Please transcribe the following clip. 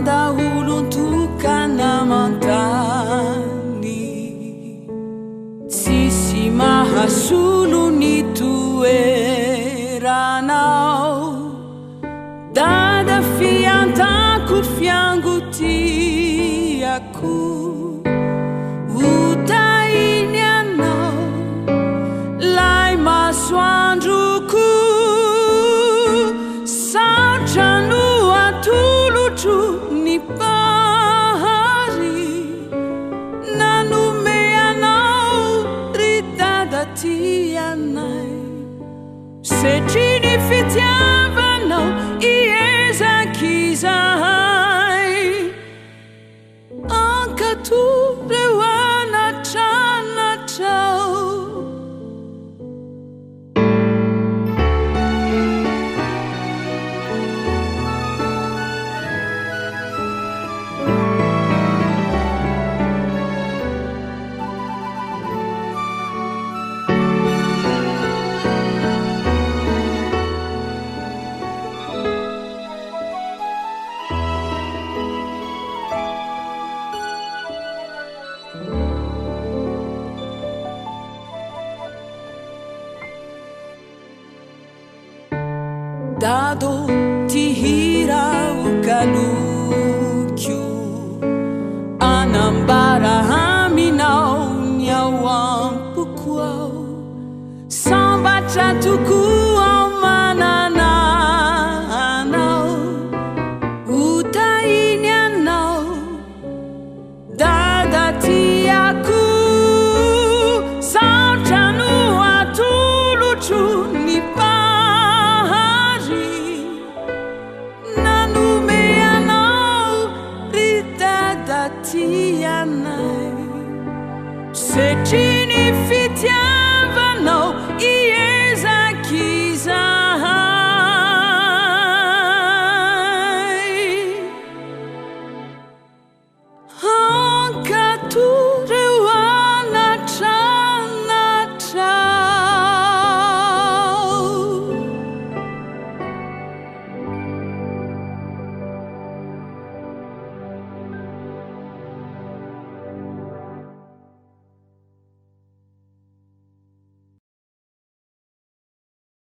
dahulu untuk kanamantani sisi mahasulun itu eranau dada fiantaku fianguti aku utainyanau lai maswanduku sajanu atulucu ni pahari nanumeanau ridadatianai secini fitiavanau iezakizai angkatu rewana chana chau dado tihira ukalukyu anambara haminau nyawampukuau samba chatuku